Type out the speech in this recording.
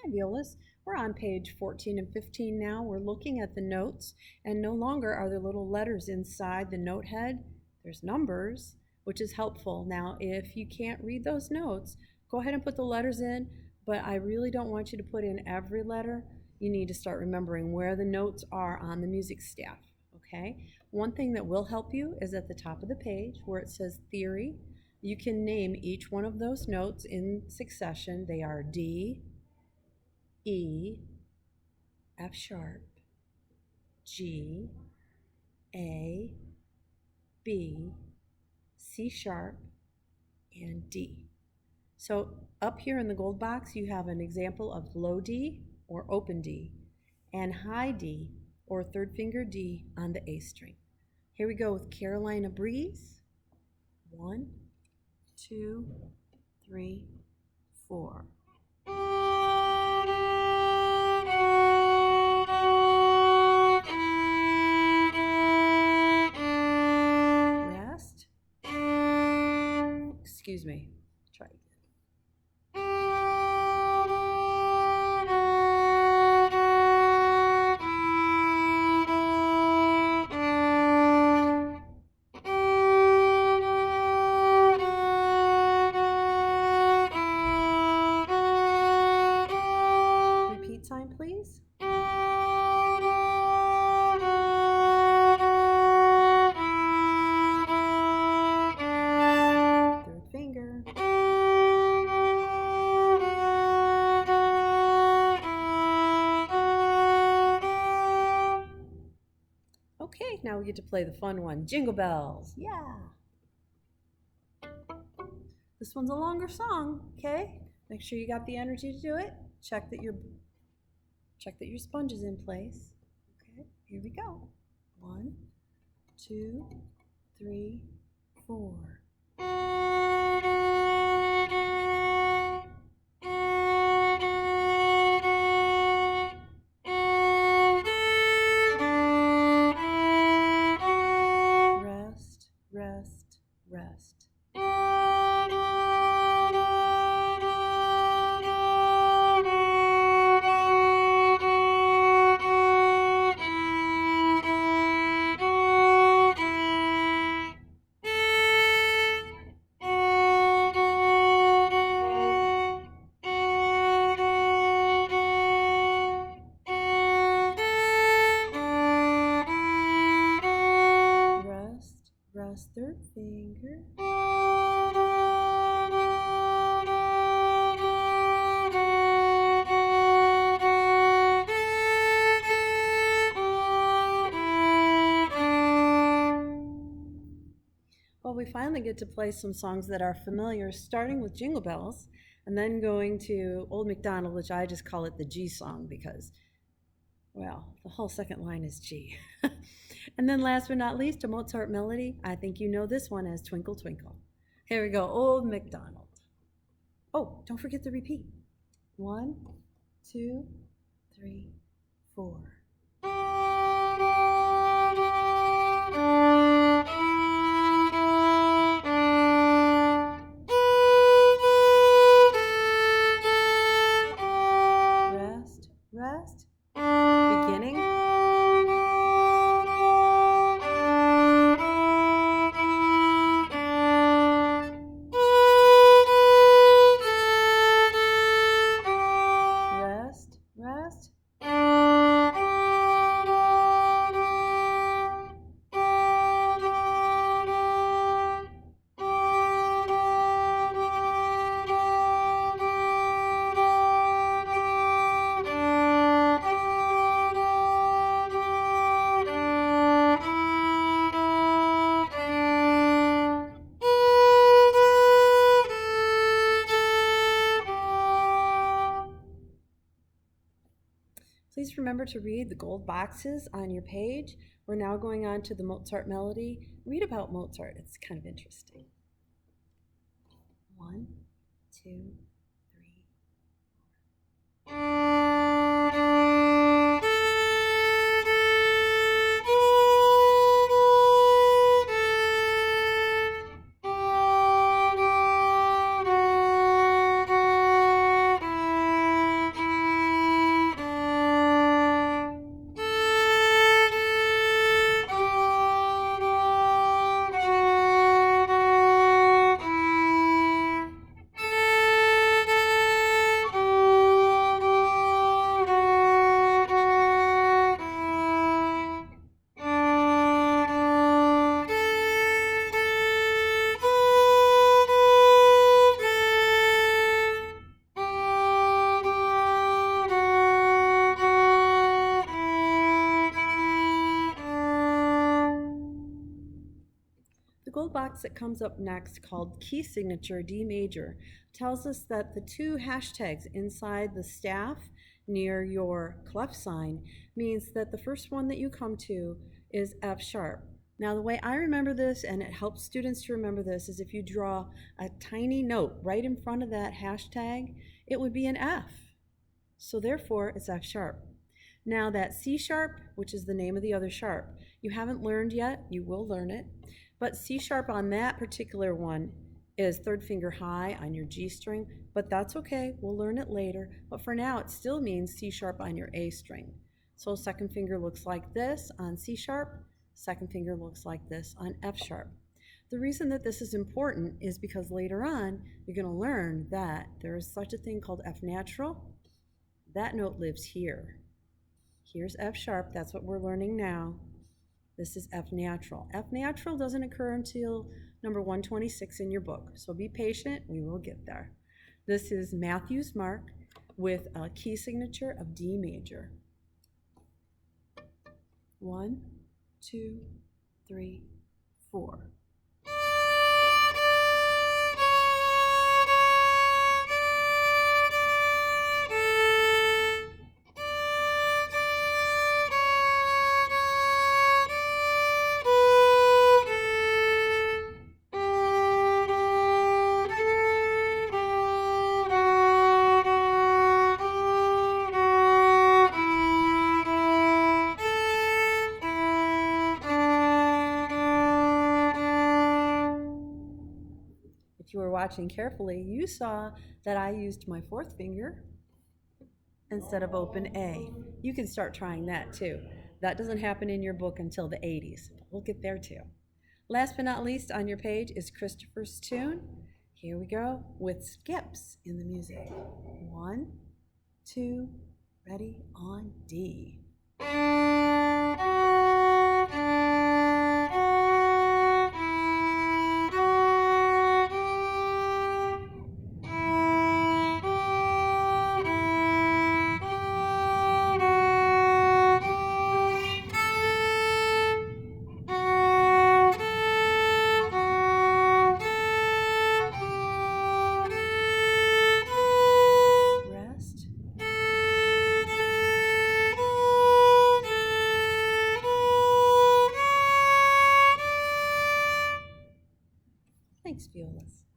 Hi, Violas. We're on page 14 and 15 now. We're looking at the notes, and no longer are there little letters inside the note head. There's numbers, which is helpful. Now, if you can't read those notes, go ahead and put the letters in, but I really don't want you to put in every letter. You need to start remembering where the notes are on the music staff, okay? One thing that will help you is at the top of the page where it says theory. You can name each one of those notes in succession. They are D, E, F sharp, G, A, B, C sharp, and D. So up here in the gold box, you have an example of low D or open D and high D or third finger D on the A string. Here we go with Carolina Breeze. 1, 2, 3, 4. Rest. Excuse me. Try again. Repeat sign, please. Third finger. Okay, now we get to play the fun one, Jingle Bells. Yeah. This one's a longer song, okay? Make sure you got the energy to do it. Check that your sponge is in place. Okay, here we go. 1, 2, 3, 4. Rest, rest, rest. Rest, third finger. Well, we finally get to play some songs that are familiar, starting with Jingle Bells, and then going to Old MacDonald, which I just call it the G song because, well, the whole second line is G. And then last but not least, a Mozart melody. I think you know this one as Twinkle Twinkle. Here we go, Old MacDonald. Oh, don't forget the repeat. 1, 2, 3, 4. Rest, rest. Beginning. Rest, rest. Please remember to read the gold boxes on your page. We're now going on to the Mozart melody. Read about Mozart. It's kind of interesting. 1, 2, 3, 4. box that comes up next, called key signature D major, tells us that the two hashtags inside the staff near your clef sign means that the first one that you come to is F sharp. Now, the way I remember this, and it helps students to remember this, is if you draw a tiny note right in front of that hashtag, it would be an F. So therefore, it's F sharp. Now that C sharp, which is the name of the other sharp, you haven't learned yet, you will learn it, but C sharp on that particular one is third finger high on your G string, but that's okay, we'll learn it later, but for now it still means C sharp on your A string. So second finger looks like this on C sharp, second finger looks like this on F sharp. The reason that this is important is because later on you're going to learn that there is such a thing called F natural. That note lives here. Here's F sharp, that's what we're learning now. This is F natural. F natural doesn't occur until number 126 in your book, so be patient, we will get there. This is Matthew's mark with a key signature of D major. 1, 2, 3, 4. If you were watching carefully, you saw that I used my fourth finger instead of open A. You can start trying that too. That doesn't happen in your book until the 80s, but we'll get there too. Last but not least on your page is Christopher's tune. Here we go with skips in the music. 1, 2, ready, on D. Rest. Thanks, Violas.